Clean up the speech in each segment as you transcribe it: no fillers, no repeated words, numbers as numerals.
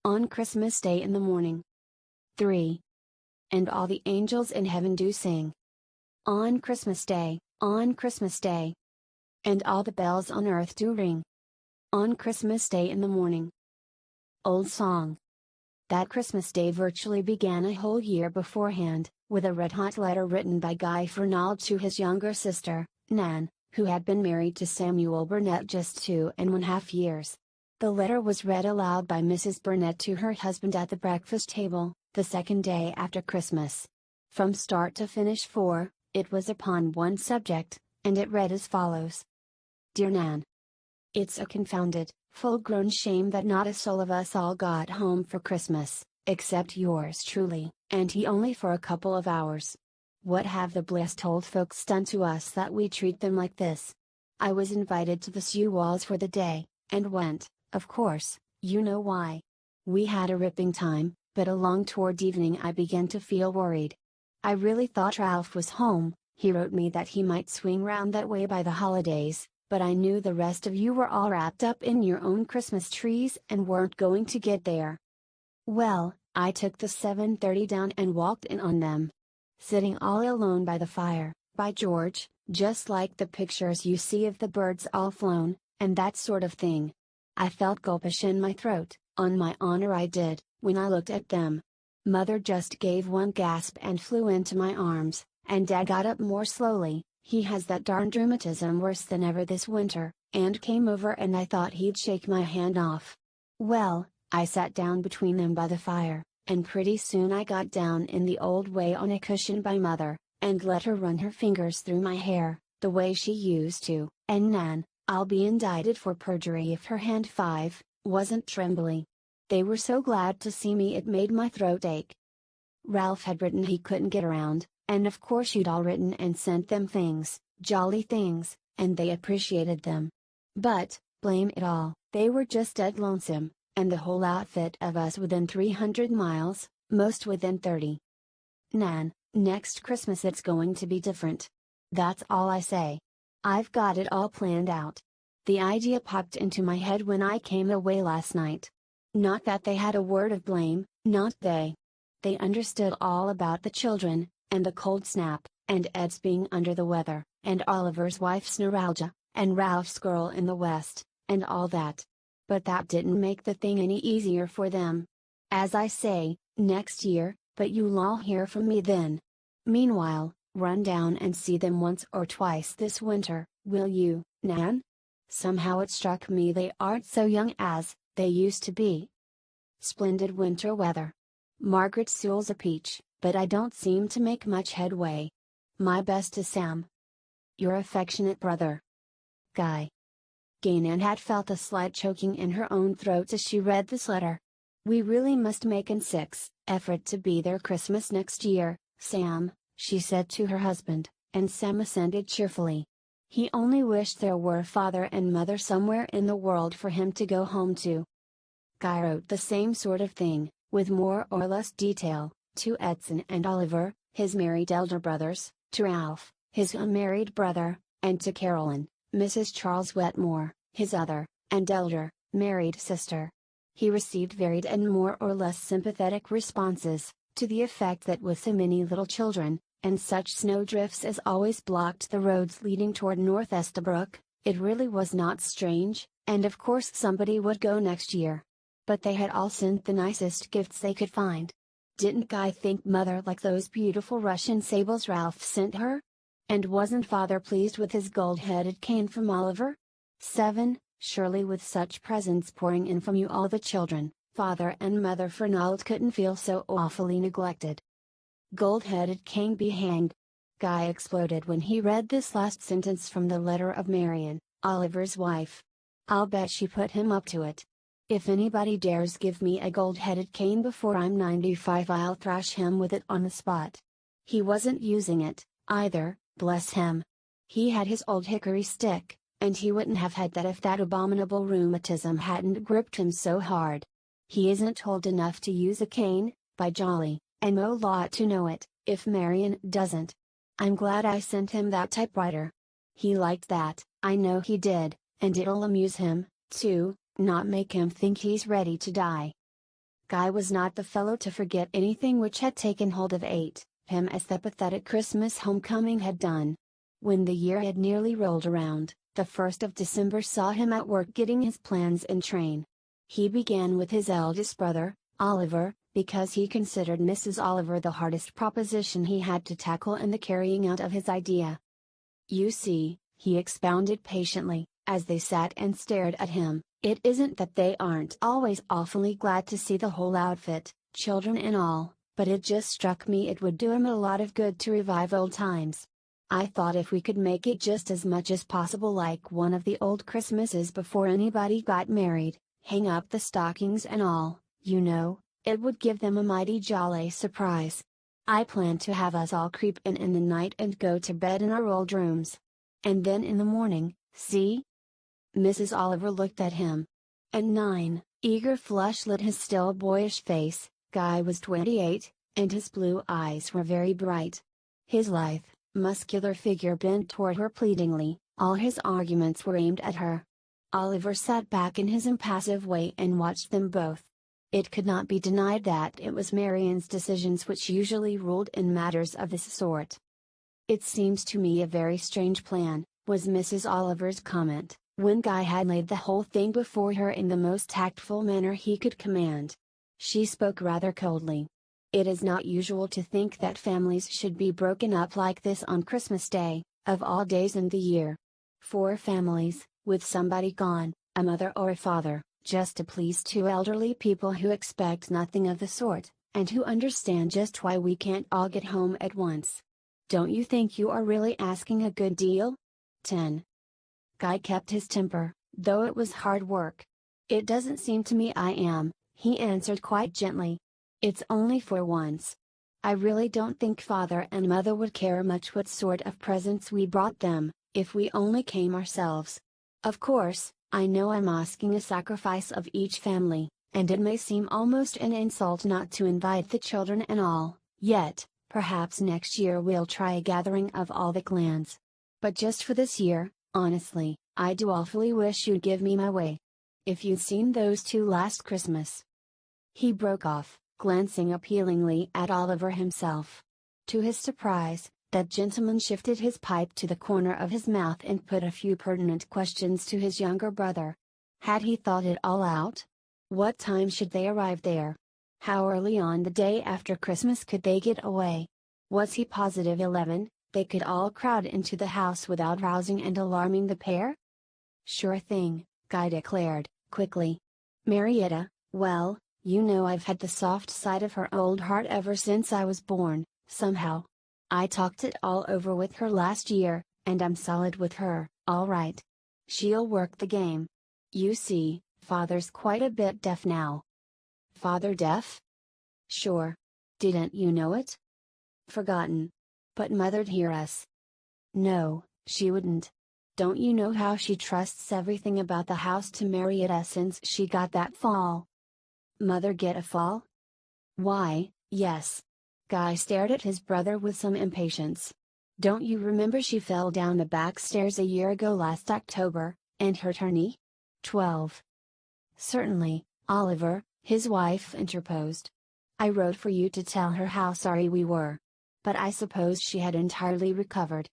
On Christmas Day in the morning. 3. And all the angels in heaven do sing. On Christmas Day, on Christmas Day. And all the bells on earth do ring. On Christmas Day in the morning. Old song. That Christmas Day virtually began a whole year beforehand, with a red-hot letter written by Guy Fernald to his younger sister, Nan, who had been married to Samuel Burnett just 2½ years. The letter was read aloud by Mrs. Burnett to her husband at the breakfast table, the second day after Christmas. From start to finish it was upon one subject, and it read as follows. Dear Nan. It's a confounded, full-grown shame that not a soul of us all got home for Christmas, except yours truly, and he only for a couple of hours. What have the blessed old folks done to us that we treat them like this? I was invited to the Sioux Walls for the day, and went, of course, you know why. We had a ripping time, but along toward evening I began to feel worried. I really thought Ralph was home. He wrote me that he might swing round that way by the holidays, but I knew the rest of you were all wrapped up in your own Christmas trees and weren't going to get there. Well, I took the 7:30 down and walked in on them. Sitting all alone by the fire, by George, just like the pictures you see of the birds all flown, and that sort of thing. I felt gulpish in my throat, on my honor I did, when I looked at them. Mother just gave one gasp and flew into my arms, and Dad got up more slowly. He has that darned rheumatism worse than ever this winter, and came over and I thought he'd shake my hand off. Well, I sat down between them by the fire, and pretty soon I got down in the old way on a cushion by Mother, and let her run her fingers through my hair, the way she used to, and Nan, I'll be indicted for perjury if her hand wasn't trembly. They were so glad to see me it made my throat ache. Ralph had written he couldn't get around, and of course you'd all written and sent them things, jolly things, and they appreciated them. But, blame it all, they were just dead lonesome, and the whole outfit of us within 300 miles, most within 30. Nan, next Christmas it's going to be different. That's all I say. I've got it all planned out. The idea popped into my head when I came away last night. Not that they had a word of blame, not they. They understood all about the children, and the cold snap, and Ed's being under the weather, and Oliver's wife's neuralgia, and Ralph's girl in the West, and all that. But that didn't make the thing any easier for them. As I say, next year, but you'll all hear from me then. Meanwhile, run down and see them once or twice this winter, will you, Nan? Somehow it struck me they aren't so young as they used to be. Splendid winter weather. Margaret Sewell's a peach, but I don't seem to make much headway. My best to Sam. Your affectionate brother, Guy. Nan had felt a slight choking in her own throat as she read this letter. We really must make an effort to be there Christmas next year, Sam, she said to her husband, and Sam assented cheerfully. He only wished there were father and mother somewhere in the world for him to go home to. Guy wrote the same sort of thing, with more or less detail, to Edson and Oliver, his married elder brothers, to Ralph, his unmarried brother, and to Carolyn, Mrs. Charles Wetmore, his other, and elder, married sister. He received varied and more or less sympathetic responses, to the effect that with so many little children, and such snowdrifts as always blocked the roads leading toward North Estabrook, it really was not strange, and of course somebody would go next year. But they had all sent the nicest gifts they could find. Didn't Guy think Mother liked those beautiful Russian sables Ralph sent her? And wasn't Father pleased with his gold-headed cane from Oliver? 7. Surely with such presents pouring in from you all the children, Father and Mother Fernald couldn't feel so awfully neglected. Gold-headed cane be hanged. Guy exploded when he read this last sentence from the letter of Marion, Oliver's wife. I'll bet she put him up to it. If anybody dares give me a gold-headed cane before I'm 95, I'll thrash him with it on the spot. He wasn't using it, either, bless him. He had his old hickory stick, and he wouldn't have had that if that abominable rheumatism hadn't gripped him so hard. He isn't old enough to use a cane, by jolly, and Mo ought to know it, if Marion doesn't. I'm glad I sent him that typewriter. He liked that, I know he did, and it'll amuse him, too, not make him think he's ready to die. Guy was not the fellow to forget anything which had taken hold of him as the pathetic Christmas homecoming had done. When the year had nearly rolled around, the 1st of December saw him at work getting his plans in train. He began with his eldest brother, Oliver, because he considered Mrs. Oliver the hardest proposition he had to tackle in the carrying out of his idea. "You see," he expounded patiently, as they sat and stared at him, "it isn't that they aren't always awfully glad to see the whole outfit, children and all, but it just struck me it would do 'em a lot of good to revive old times. I thought if we could make it just as much as possible like one of the old Christmases before anybody got married, hang up the stockings and all, you know, it would give them a mighty jolly surprise. I plan to have us all creep in the night and go to bed in our old rooms. And then in the morning, see?" Mrs. Oliver looked at him. At 9, eager flush lit his still boyish face. Guy was 28, and his blue eyes were very bright. His lithe, muscular figure bent toward her pleadingly, all his arguments were aimed at her. Oliver sat back in his impassive way and watched them both. It could not be denied that it was Marian's decisions which usually ruled in matters of this sort. "It seems to me a very strange plan," was Mrs. Oliver's comment, when Guy had laid the whole thing before her in the most tactful manner he could command. She spoke rather coldly. "It is not usual to think that families should be broken up like this on Christmas Day, of all days in the year. 4 families, with somebody gone, a mother or a father, just to please 2 elderly people who expect nothing of the sort, and who understand just why we can't all get home at once. Don't you think you are really asking a good deal?" 10. Guy kept his temper, though it was hard work. "It doesn't seem to me I am," he answered quite gently. "It's only for once. I really don't think Father and Mother would care much what sort of presents we brought them, if we only came ourselves. Of course, I know I'm asking a sacrifice of each family, and it may seem almost an insult not to invite the children and all, yet, perhaps next year we'll try a gathering of all the clans. But just for this year, honestly, I do awfully wish you'd give me my way. If you'd seen those 2 last Christmas." He broke off, glancing appealingly at Oliver himself. To his surprise, that gentleman shifted his pipe to the corner of his mouth and put a few pertinent questions to his younger brother. Had he thought it all out? What time should they arrive there? How early on the day after Christmas could they get away? Was he positive 11, they could all crowd into the house without rousing and alarming the pair? "Sure thing," Guy declared, quickly. "Marietta, well, you know I've had the soft side of her old heart ever since I was born, somehow. I talked it all over with her last year, and I'm solid with her, all right. She'll work the game. You see, Father's quite a bit deaf now." "Father deaf?" "Sure. Didn't you know it?" "Forgotten. But Mother'd hear us." "No, she wouldn't. Don't you know how she trusts everything about the house to Marietta since she got that fall?" "Mother get a fall?" "Why, yes." Guy stared at his brother with some impatience. "Don't you remember she fell down the back stairs a year ago last October, and hurt her knee?" 12. "Certainly, Oliver," his wife interposed. "I wrote for you to tell her how sorry we were. But I suppose she had entirely recovered."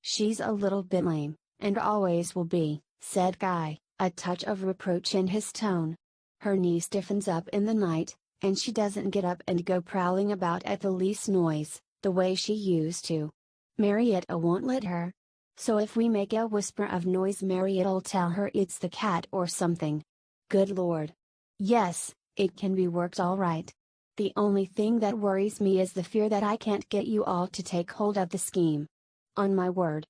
"She's a little bit lame, and always will be," said Guy, a touch of reproach in his tone. "Her knee stiffens up in the night, and she doesn't get up and go prowling about at the least noise, the way she used to. Marietta won't let her. So if we make a whisper of noise Marietta'll tell her it's the cat or something. Good Lord. Yes, it can be worked all right. The only thing that worries me is the fear that I can't get you all to take hold of the scheme. On my word,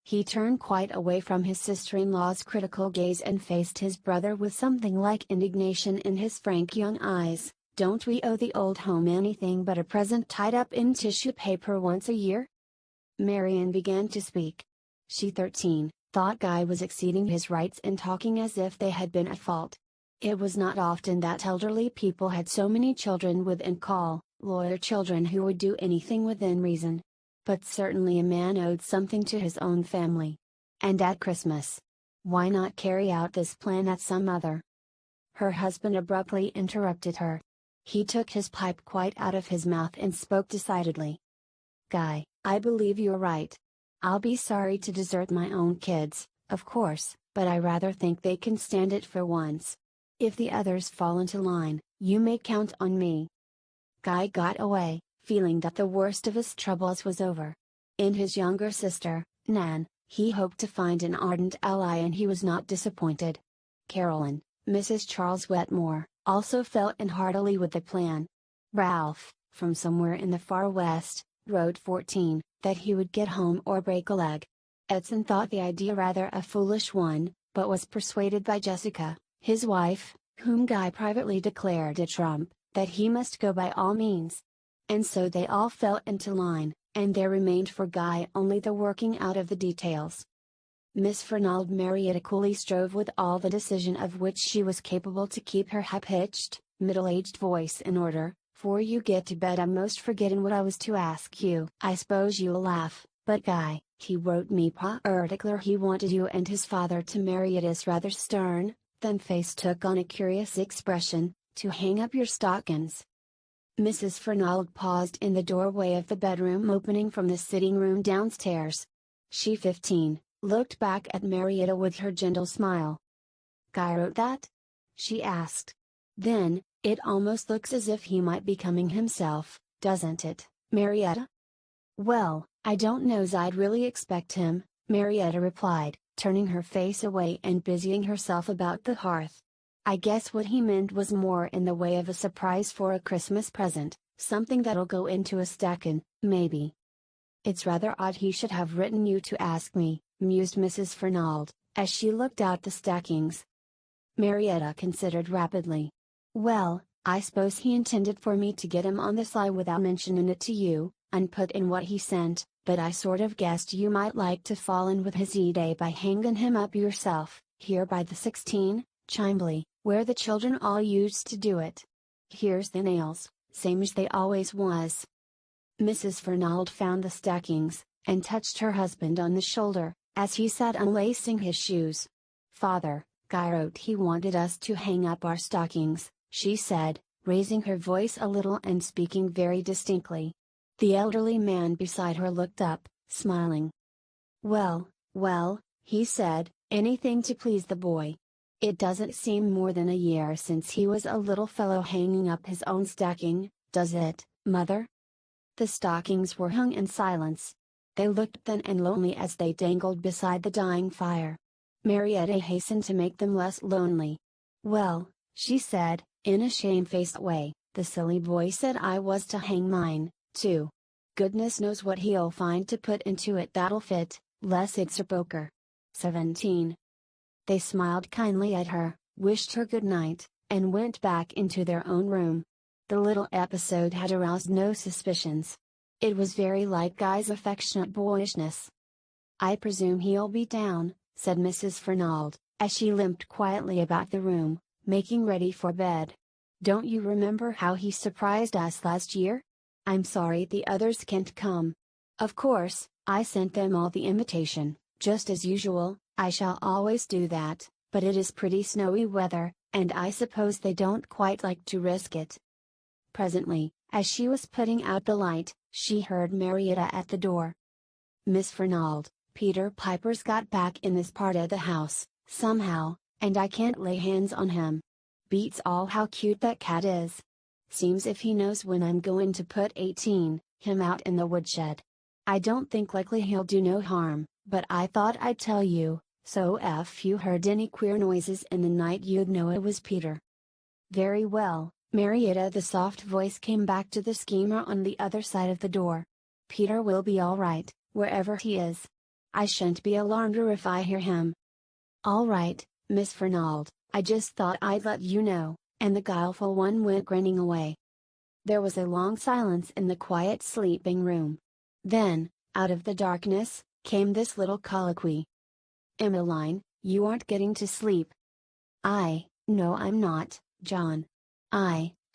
he turned quite away from his sister-in-law's critical gaze and faced his brother with something like indignation in his frank young eyes. "Don't we owe the old home anything but a present tied up in tissue paper once a year?" Marian began to speak. She 13, thought Guy was exceeding his rights in talking as if they had been at fault. It was not often that elderly people had so many children within call, lawyer children who would do anything within reason. But certainly a man owed something to his own family. And at Christmas. Why not carry out this plan at some other? Her husband abruptly interrupted her. He took his pipe quite out of his mouth and spoke decidedly. Guy, I believe you're right. I'll be sorry to desert my own kids, of course, but I rather think they can stand it for once. If the others fall into line, you may count on me. Guy got away, feeling that the worst of his troubles was over. In his younger sister, Nan, he hoped to find an ardent ally, and he was not disappointed. Carolyn, Mrs. Charles Wetmore, also fell in heartily with the plan. Ralph, from somewhere in the far west, wrote 14, that he would get home or break a leg. Edson thought the idea rather a foolish one, but was persuaded by Jessica, his wife, whom Guy privately declared a trump, that he must go by all means. And so they all fell into line, and there remained for Guy only the working out of the details. Miss Fernald Marietta coolly strove with all the decision of which she was capable to keep her high-pitched, middle-aged voice in order. "Before you get to bed, I'm most forgetting what I was to ask you. I suppose you'll laugh, but Guy, he wrote me particular he wanted you and his father to marry." It is rather stern, then face took on a curious expression, "to hang up your stockings." Mrs. Fernald paused in the doorway of the bedroom opening from the sitting room downstairs. She 15, looked back at Marietta with her gentle smile. "Guy wrote that?" she asked. "Then, it almost looks as if he might be coming himself, doesn't it, Marietta?" "Well, I don't know's I'd really expect him," Marietta replied, turning her face away and busying herself about the hearth. "I guess what he meant was more in the way of a surprise for a Christmas present, something that'll go into a stackin', maybe." "It's rather odd he should have written you to ask me," mused Mrs. Fernald, as she looked out the stackings. Marietta considered rapidly. "Well, I suppose he intended for me to get him on the sly without mentioning it to you, and put in what he sent, but I sort of guessed you might like to fall in with his e-day by hanging him up yourself, here by the 16, Chimbley, where the children all used to do it. Here's the nails, same as they always was." Mrs. Fernald found the stackings, and touched her husband on the shoulder, as he sat unlacing his shoes. "Father, Guy wrote he wanted us to hang up our stockings," she said, raising her voice a little and speaking very distinctly. The elderly man beside her looked up, smiling. "Well, well," he said, "anything to please the boy. It doesn't seem more than a year since he was a little fellow hanging up his own stocking, does it, Mother?" The stockings were hung in silence. They looked thin and lonely as they dangled beside the dying fire. Marietta hastened to make them less lonely. "Well," she said, in a shamefaced way, "the silly boy said I was to hang mine, too. Goodness knows what he'll find to put into it that'll fit, 'less it's a poker." 17. They smiled kindly at her, wished her good night, and went back into their own room. The little episode had aroused no suspicions. It was very like Guy's affectionate boyishness. "I presume he'll be down," said Mrs. Fernald, as she limped quietly about the room, making ready for bed. "Don't you remember how he surprised us last year? I'm sorry the others can't come. Of course, I sent them all the invitation, just as usual. I shall always do that, but it is pretty snowy weather, and I suppose they don't quite like to risk it." Presently, as she was putting out the light, she heard Marietta at the door. "Miss Fernald, Peter Piper's got back in this part of the house, somehow, and I can't lay hands on him. Beats all how cute that cat is. Seems if he knows when I'm going to put 18, him out in the woodshed. I don't think likely he'll do no harm, but I thought I'd tell you, so if you heard any queer noises in the night you'd know it was Peter." "Very well, Marietta." The soft voice came back to the schemer on the other side of the door. "Peter will be all right, wherever he is. I shan't be alarmed if I hear him." "All right, Miss Fernald, I just thought I'd let you know," and the guileful one went grinning away. There was a long silence in the quiet sleeping room. Then, out of the darkness, came this little colloquy. "Emmeline, you aren't getting to sleep." No I'm not, John.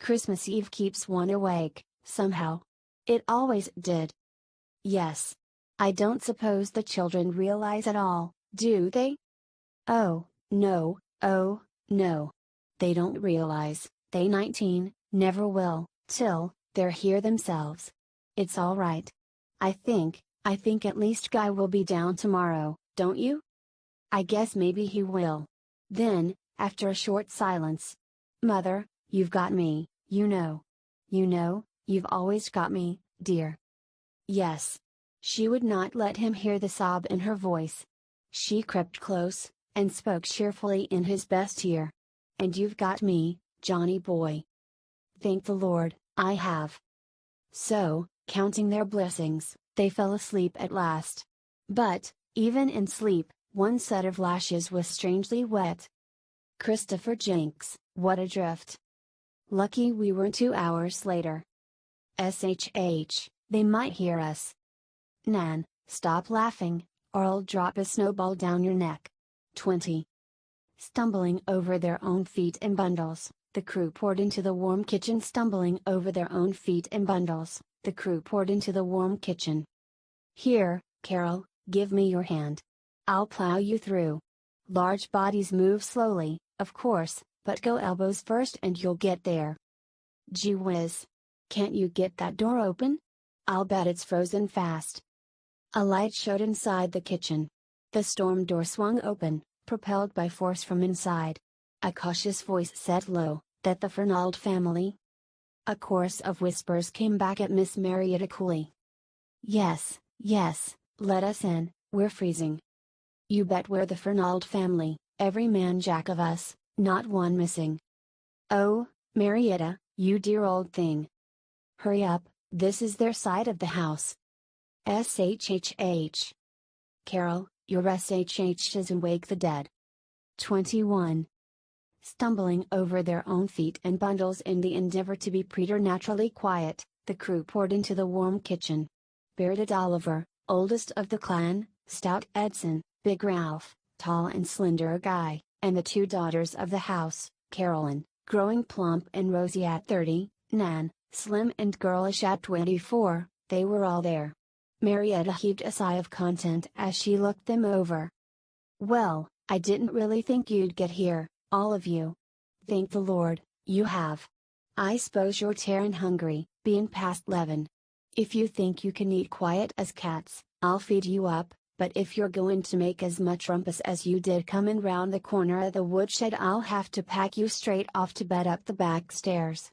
Christmas Eve keeps one awake, somehow. It always did." "Yes. I don't suppose the children realize at all, do they?" Oh, no. They don't realize, they 19, never will, till they're here themselves. It's alright. I think at least Guy will be down tomorrow, don't you? I guess maybe he will. Then, after a short silence. Mother, you've got me, you know. You know, you've always got me, dear. Yes. She would not let him hear the sob in her voice. She crept close, and spoke cheerfully in his best ear. And you've got me, Johnny boy. Thank the Lord, I have. So, counting their blessings, they fell asleep at last. But, even in sleep, one set of lashes was strangely wet. Christopher Jenks, what a drift. Lucky we were 2 hours later. SHH, they might hear us. Nan, stop laughing, or I'll drop a snowball down your neck. 20. Stumbling over their own feet and bundles, the crew poured into the warm kitchen. Stumbling over their own feet and bundles, the crew poured into the warm kitchen. Here, Carol, give me your hand. I'll plow you through. Large bodies move slowly, of course, but go elbows first and you'll get there. Gee whiz. Can't you get that door open? I'll bet it's frozen fast. A light showed inside the kitchen. The storm door swung open, propelled by force from inside. A cautious voice said low, that the Fernald family? A chorus of whispers came back at Miss Marietta coolly. Yes, yes, let us in, we're freezing. You bet we're the Fernald family, every man jack of us, not one missing. Oh, Marietta, you dear old thing. Hurry up, this is their side of the house. SHHH. Carol, your SHHs and wake the dead. 21. Stumbling over their own feet and bundles in the endeavor to be preternaturally quiet, the crew poured into the warm kitchen. Bearded Oliver, oldest of the clan, stout Edson, big Ralph, tall and slender Guy, and the 2 daughters of the house, Carolyn, growing plump and rosy at 30, Nan, slim and girlish at 24, they were all there. Marietta heaved a sigh of content as she looked them over. Well, I didn't really think you'd get here, all of you. Thank the Lord, you have. I suppose you're tearing hungry, being past 11. If you think you can eat quiet as cats, I'll feed you up, but if you're going to make as much rumpus as you did coming round the corner of the woodshed, I'll have to pack you straight off to bed up the back stairs.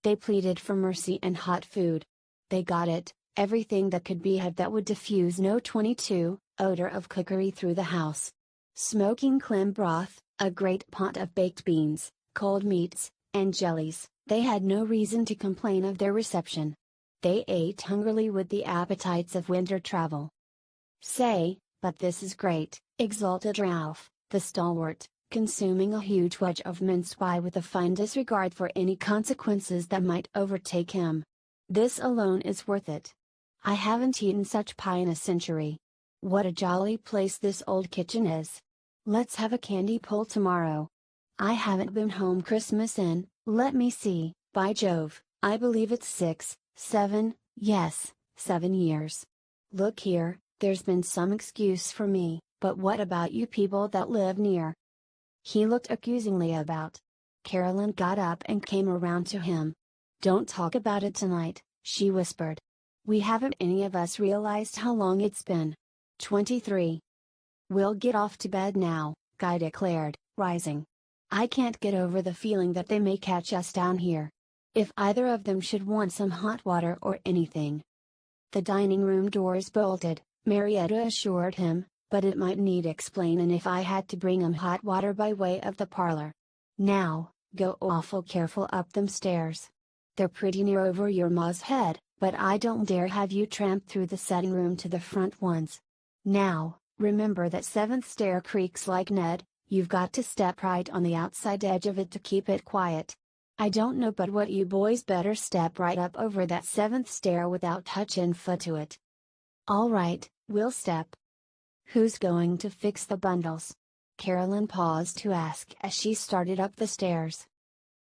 They pleaded for mercy and hot food. They got it, everything that could be had that would diffuse no 22 odor of cookery through the house. Smoking clam broth, a great pot of baked beans, cold meats, and jellies. They had no reason to complain of their reception. They ate hungrily with the appetites of winter travel. Say, but this is great, exulted Ralph, the stalwart, consuming a huge wedge of mince pie with a fine disregard for any consequences that might overtake him. This alone is worth it. I haven't eaten such pie in a century. What a jolly place this old kitchen is. Let's have a candy pull tomorrow. I haven't been home Christmas in, let me see, by Jove, I believe it's 6, 7, yes, 7 years. Look here, there's been some excuse for me, but what about you people that live near? He looked accusingly about. Carolyn got up and came around to him. Don't talk about it tonight, she whispered. We haven't any of us realized how long it's been. 23. We'll get off to bed now, Guy declared, rising. I can't get over the feeling that they may catch us down here. If either of them should want some hot water or anything. The dining room doors bolted, Marietta assured him, but it might need explainin' if I had to bring 'em hot water by way of the parlor. Now, go awful careful up them stairs. They're pretty near over your ma's head, but I don't dare have you tramp through the setting room to the front ones. Now, remember that 7th stair creaks like Ned, you've got to step right on the outside edge of it to keep it quiet. I don't know but what you boys better step right up over that 7th stair without touchin' foot to it. All right, we'll step. Who's going to fix the bundles? Carolyn paused to ask as she started up the stairs.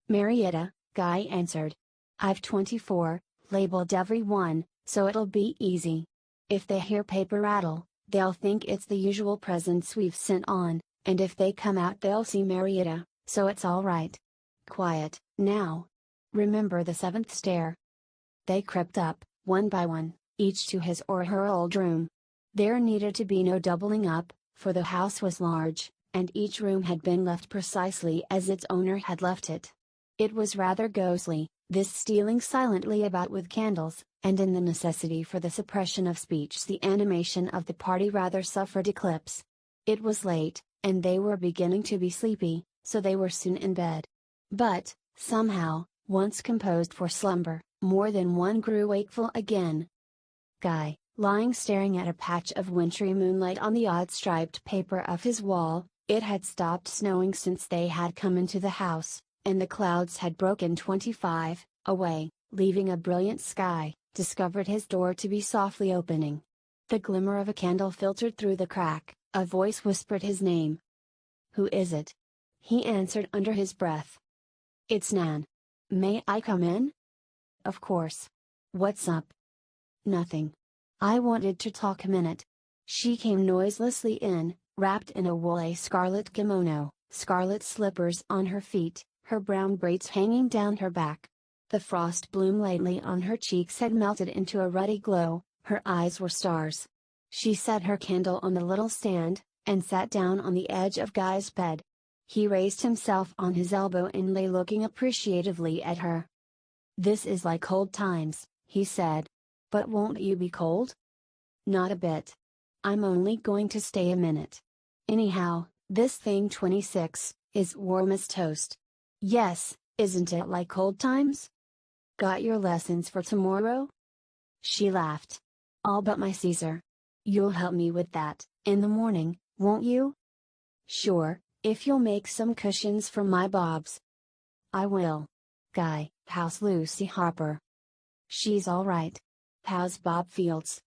Marietta, Guy answered. I've 24, labeled every one, so it'll be easy. If they hear paper rattle, they'll think it's the usual presents we've sent on, and if they come out they'll see Marietta, so it's all right. Quiet, now. Remember the seventh stair. They crept up, one by one, each to his or her old room. There needed to be no doubling up, for the house was large, and each room had been left precisely as its owner had left it. It was rather ghostly, this stealing silently about with candles, and in the necessity for the suppression of speech the animation of the party rather suffered eclipse. It was late, and they were beginning to be sleepy, so they were soon in bed. But, somehow, once composed for slumber, more than one grew wakeful again. Guy, lying staring at a patch of wintry moonlight on the odd striped paper of his wall, it had stopped snowing since they had come into the house, and the clouds had broken 25 away, leaving a brilliant sky, discovered his door to be softly opening. The glimmer of a candle filtered through the crack, a voice whispered his name. "Who is it?" He answered under his breath. "It's Nan. May I come in?" "Of course. What's up?" "Nothing. I wanted to talk a minute." She came noiselessly in, wrapped in a woolly scarlet kimono, scarlet slippers on her feet, her brown braids hanging down her back. The frost bloom lately on her cheeks had melted into a ruddy glow, her eyes were stars. She set her candle on the little stand, and sat down on the edge of Guy's bed. He raised himself on his elbow and lay looking appreciatively at her. "This is like old times," he said. "But won't you be cold?" "Not a bit. I'm only going to stay a minute. Anyhow, this thing 26, is warm as toast." "Yes, isn't it like old times? Got your lessons for tomorrow?" She laughed. "All but my Caesar. You'll help me with that, in the morning, won't you?" "Sure, if you'll make some cushions for my Bobs." "I will. Guy, how's Lucy Harper?" "She's all right. How's Bob Fields?"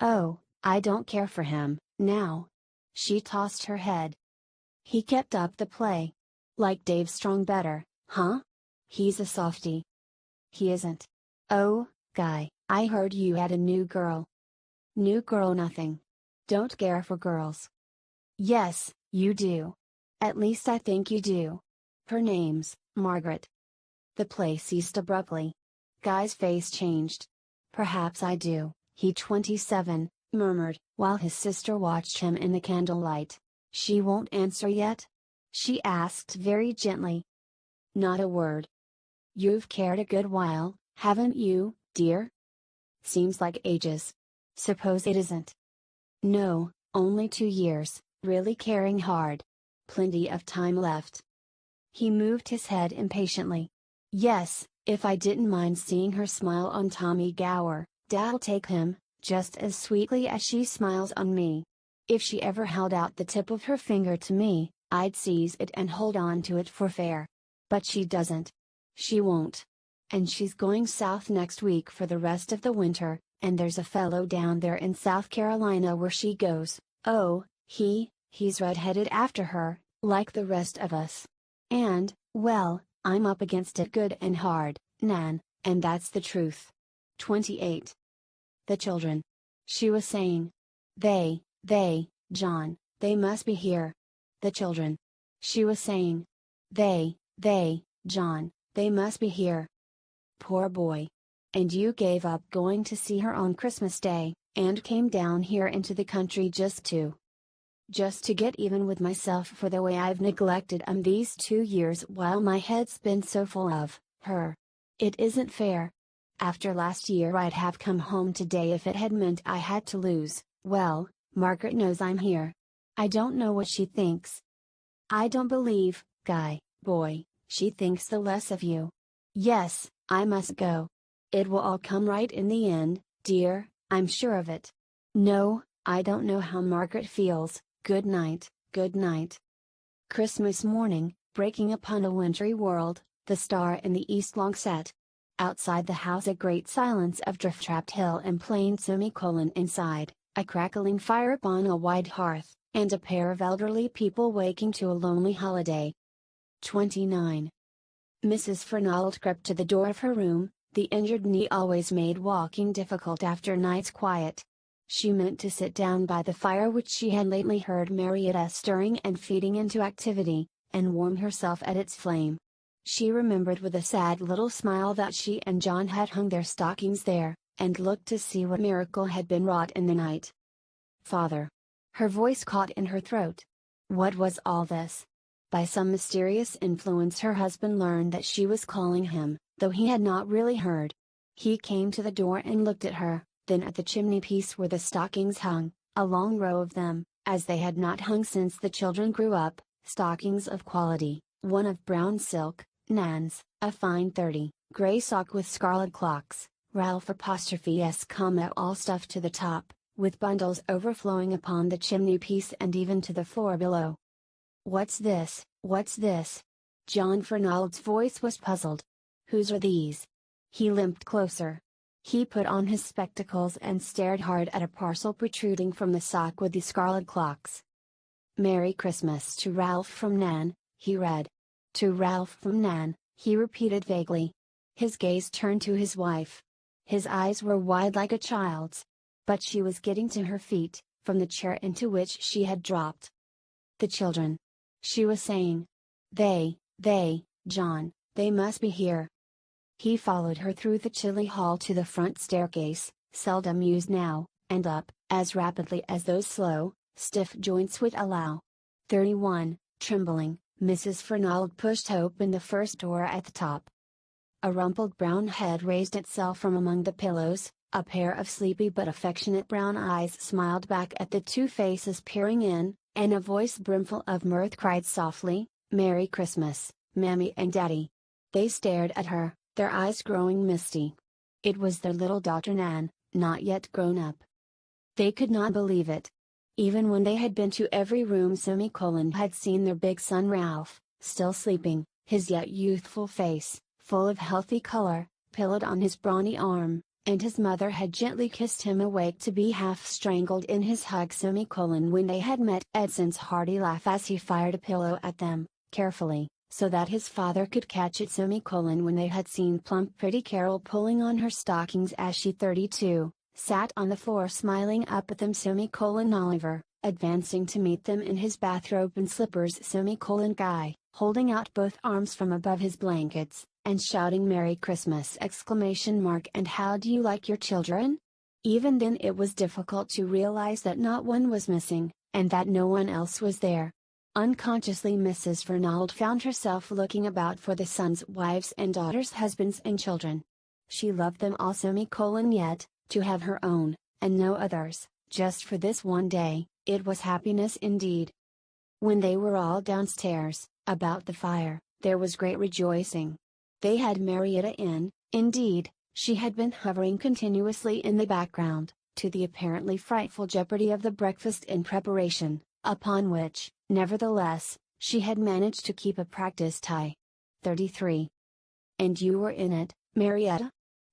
"Oh, I don't care for him, now." She tossed her head. "He kept up the play. Like Dave Strong better, huh? He's a softie." "He isn't." "Oh, Guy, I heard you had a new girl." "New girl nothing. Don't care for girls." "Yes, you do. At least I think you do. Her name's Margaret." The play ceased abruptly. Guy's face changed. "Perhaps I do," he 27, murmured, while his sister watched him in the candlelight. "She won't answer yet?" she asked very gently. "Not a word." "You've cared a good while, haven't you, dear?" "Seems like ages." "Suppose it isn't." "No, only 2 years, really caring hard. Plenty of time left." He moved his head impatiently. "Yes, if I didn't mind seeing her smile on Tommy Gower, Dad'll take him, just as sweetly as she smiles on me. If she ever held out the tip of her finger to me, I'd seize it and hold on to it for fair. But she doesn't. She won't. And she's going south next week for the rest of the winter, and there's a fellow down there in South Carolina where she goes. Oh, he's red-headed after her, like the rest of us. And, well, I'm up against it good and hard, Nan, and that's the truth." 28. "The children," she was saying. John, they must be here." "The children," she was saying. John, they must be here." "Poor boy. And you gave up going to see her on Christmas Day, and came down here into the country just to get even with myself for the way I've neglected these 2 years while my head's been so full of her. It isn't fair. After last year I'd have come home today if it had meant I had to lose. Well, Margaret knows I'm here. I don't know what she thinks. I don't believe, Guy, boy, she thinks the less of you. Yes, I must go. It will all come right in the end, dear, I'm sure of it. No, I don't know how Margaret feels. Good night, good night." Christmas morning, breaking upon a wintry world, the star in the east long set. Outside the house a great silence of drift-trapped hill and plain inside, a crackling fire upon a wide hearth, and a pair of elderly people waking to a lonely holiday. 29. Mrs. Fernald crept to the door of her room, the injured knee always made walking difficult after night's quiet. She meant to sit down by the fire which she had lately heard Marietta stirring and feeding into activity, and warm herself at its flame. She remembered with a sad little smile that she and John had hung their stockings there, and looked to see what miracle had been wrought in the night. "Father!" Her voice caught in her throat. What was all this? By some mysterious influence her husband learned that she was calling him, though he had not really heard. He came to the door and looked at her, then at the chimney piece where the stockings hung, a long row of them, as they had not hung since the children grew up, stockings of quality, one of brown silk, Nan's, a fine 30, gray sock with scarlet clocks, Ralph ''S, all stuffed to the top, with bundles overflowing upon the chimney piece and even to the floor below. "What's this, what's this?" John Fernald's voice was puzzled. "Whose are these?" He limped closer. He put on his spectacles and stared hard at a parcel protruding from the sock with the scarlet clocks. "Merry Christmas to Ralph from Nan," he read. "To Ralph from Nan," he repeated vaguely. His gaze turned to his wife. His eyes were wide like a child's. But she was getting to her feet, from the chair into which she had dropped. "The children," she was saying. They, John, they must be here." He followed her through the chilly hall to the front staircase, seldom used now, and up, as rapidly as those slow, stiff joints would allow. 31, trembling, Mrs. Fernald pushed open the first door at the top. A rumpled brown head raised itself from among the pillows, a pair of sleepy but affectionate brown eyes smiled back at the two faces peering in, and a voice brimful of mirth cried softly, "Merry Christmas, Mammy and Daddy." They stared at her, their eyes growing misty. It was their little daughter Nan, not yet grown up. They could not believe it. Even when they had been to every room had seen their big son Ralph, still sleeping, his yet youthful face, full of healthy color, pillowed on his brawny arm, and his mother had gently kissed him awake to be half strangled in his hug when they had met Edson's hearty laugh as he fired a pillow at them, carefully, so that his father could catch it when they had seen plump pretty Carol pulling on her stockings as she 32, sat on the floor smiling up at them Oliver, advancing to meet them in his bathrobe and slippers Guy, holding out both arms from above his blankets, and shouting "Merry Christmas!" And "How do you like your children?" Even then it was difficult to realize that not one was missing, and that no one else was there. Unconsciously Mrs. Fernald found herself looking about for the sons' wives and daughters' husbands and children. She loved them all yet, to have her own, and no others, just for this one day, it was happiness indeed. When they were all downstairs, about the fire, there was great rejoicing. They had Marietta in, indeed, she had been hovering continuously in the background, to the apparently frightful jeopardy of the breakfast in preparation, upon which, nevertheless, she had managed to keep a practiced eye. 33. "And you were in it, Marietta?"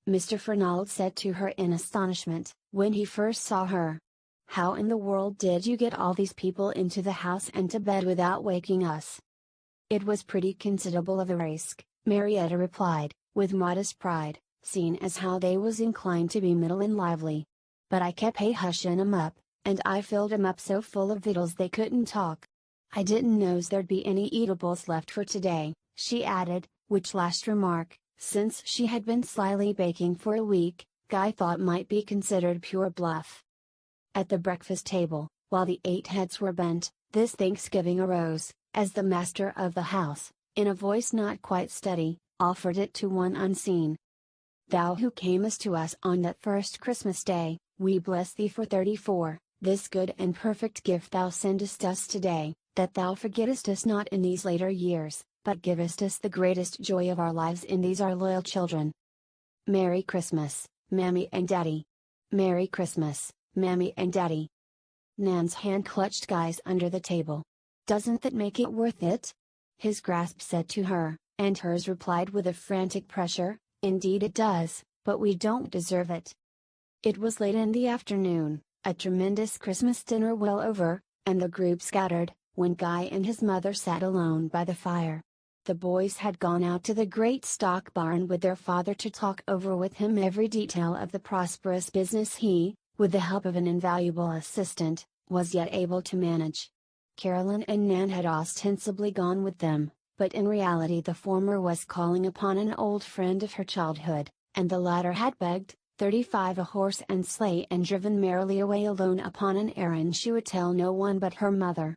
Mr. Fernald said to her in astonishment, when he first saw her. "How in the world did you get all these people into the house and to bed without waking us?" "It was pretty considerable of a risk," Marietta replied, with modest pride, seeing as how they was inclined to be middlin' lively. "But I kep' hushin' 'em up, and I filled 'em up so full of victuals they couldn't talk. I didn't know's there'd be any eatables left for today," she added, which last remark, since she had been slyly baking for a week, Guy thought might be considered pure bluff. At the breakfast table, while the 8 heads were bent, this Thanksgiving arose, as the master of the house, in a voice not quite steady, offered it to one unseen. "Thou who camest to us on that first Christmas day, we bless thee for 34, this good and perfect gift thou sendest us today, that thou forgettest us not in these later years, but givest us the greatest joy of our lives in these our loyal children. Merry Christmas, Mammy and Daddy. Merry Christmas, Mammy and Daddy." Nan's hand clutched Guy's under the table. "Doesn't that make it worth it?" his grasp said to her, and hers replied with a frantic pressure, "Indeed it does, but we don't deserve it." It was late in the afternoon, a tremendous Christmas dinner well over, and the group scattered, when Guy and his mother sat alone by the fire. The boys had gone out to the great stock barn with their father to talk over with him every detail of the prosperous business he, with the help of an invaluable assistant, was yet able to manage. Caroline and Nan had ostensibly gone with them, but in reality the former was calling upon an old friend of her childhood, and the latter had begged, 35 a horse and sleigh and driven merrily away alone upon an errand she would tell no one but her mother.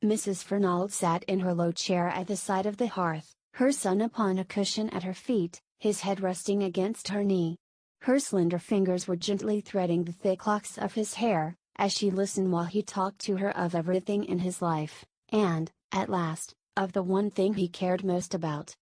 Mrs. Fernald sat in her low chair at the side of the hearth, her son upon a cushion at her feet, his head resting against her knee. Her slender fingers were gently threading the thick locks of his hair, as she listened while he talked to her of everything in his life, and, at last, of the one thing he cared most about.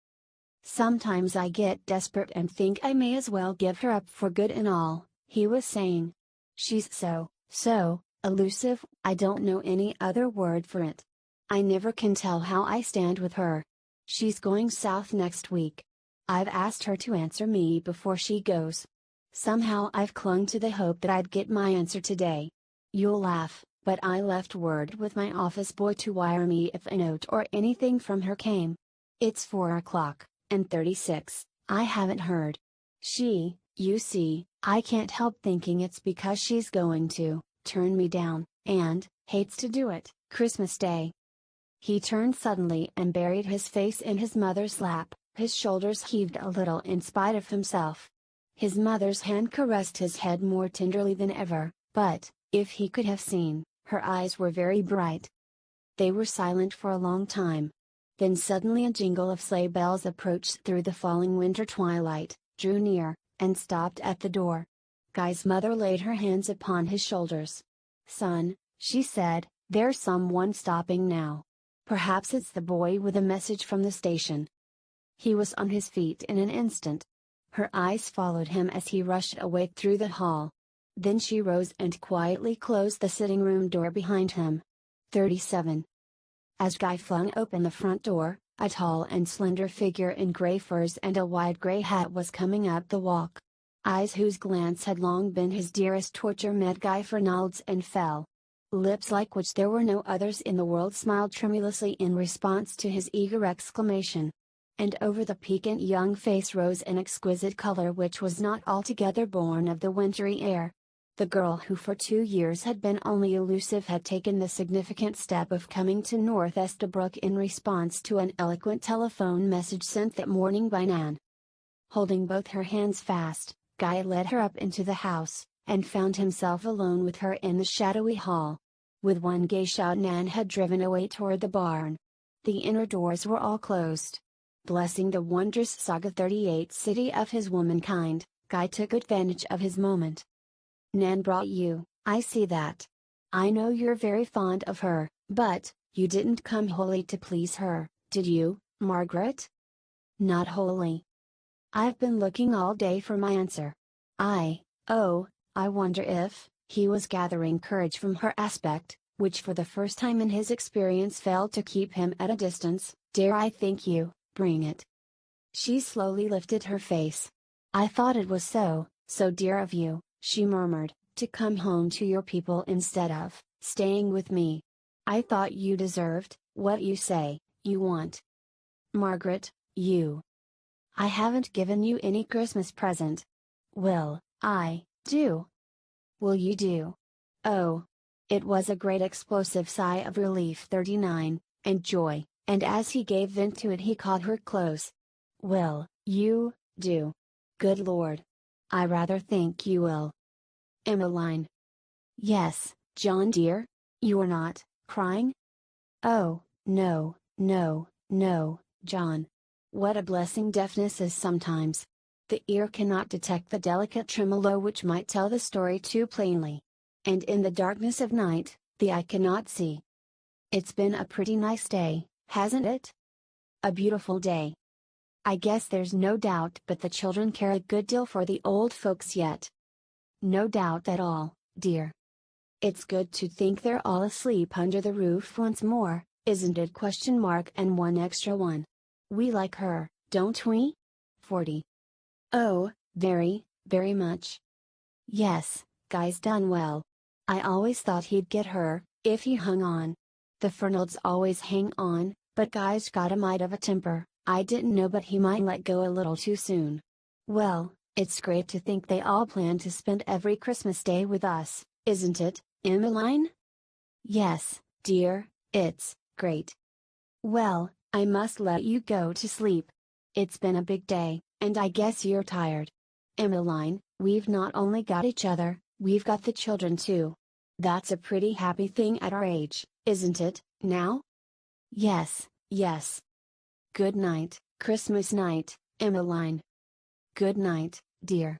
"Sometimes I get desperate and think I may as well give her up for good and all," he was saying. "She's so elusive, I don't know any other word for it. I never can tell how I stand with her. She's going south next week. I've asked her to answer me before she goes. Somehow I've clung to the hope that I'd get my answer today. You'll laugh, but I left word with my office boy to wire me if a note or anything from her came. It's 4 o'clock, and 36, I haven't heard. You see, I can't help thinking it's because she's going to turn me down, and hates to do it, Christmas Day." He turned suddenly and buried his face in his mother's lap, his shoulders heaved a little in spite of himself. His mother's hand caressed his head more tenderly than ever, but, if he could have seen, her eyes were very bright. They were silent for a long time. Then suddenly a jingle of sleigh bells approached through the falling winter twilight, drew near, and stopped at the door. Guy's mother laid her hands upon his shoulders. "Son," she said, "there's someone stopping now. Perhaps it's the boy with a message from the station." He was on his feet in an instant. Her eyes followed him as he rushed away through the hall. Then she rose and quietly closed the sitting room door behind him. 37. As Guy flung open the front door, a tall and slender figure in gray furs and a wide gray hat was coming up the walk. Eyes whose glance had long been his dearest torture met Guy Fernald's and fell. Lips like which there were no others in the world smiled tremulously in response to his eager exclamation. And over the piquant young face rose an exquisite color which was not altogether born of the wintry air. The girl who for 2 years had been only elusive had taken the significant step of coming to North Estabrook in response to an eloquent telephone message sent that morning by Nan. Holding both her hands fast, Guy led her up into the house, and found himself alone with her in the shadowy hall. With one gay shout Nan had driven away toward the barn. The inner doors were all closed. Blessing the wondrous Saga 38 city of his womankind, Guy took advantage of his moment. "Nan brought you, I see that. I know you're very fond of her, but, you didn't come wholly to please her, did you, Margaret?" "Not wholly. I've been looking all day for my answer. I wonder if," he was gathering courage from her aspect, which for the first time in his experience failed to keep him at a distance, "dare I think you bring it?" She slowly lifted her face. "I thought it was so dear of you," she murmured, "to come home to your people instead of staying with me. I thought you deserved what you say you want. Margaret, I haven't given you any Christmas present. Will I do? Will you do?" Oh! It was a great explosive sigh of relief 39, and joy, and as he gave vent to it he caught her close. "Will you do? Good Lord! I rather think you will." "Emmeline." "Yes, John dear? You're not crying?" "Oh, no, John. What a blessing deafness is sometimes. The ear cannot detect the delicate tremolo which might tell the story too plainly. And in the darkness of night, the eye cannot see. It's been a pretty nice day, hasn't it? A beautiful day. I guess there's no doubt but the children care a good deal for the old folks yet." "No doubt at all, dear. It's good to think they're all asleep under the roof once more, isn't it? And one extra one. We like her, don't we? 40. "Oh, very, very much. Yes, Guy's done well. I always thought he'd get her, if he hung on. The Fernalds always hang on, but Guy's got a mite of a temper. I didn't know but he might let go a little too soon. Well, it's great to think they all plan to spend every Christmas Day with us, isn't it, Emmeline?" "Yes, dear, it's great." "Well, I must let you go to sleep. It's been a big day, and I guess you're tired. Emmeline, we've not only got each other, we've got the children too. That's a pretty happy thing at our age, isn't it, now? Yes, yes. Good night, Christmas night, Emmeline. Good night, dear.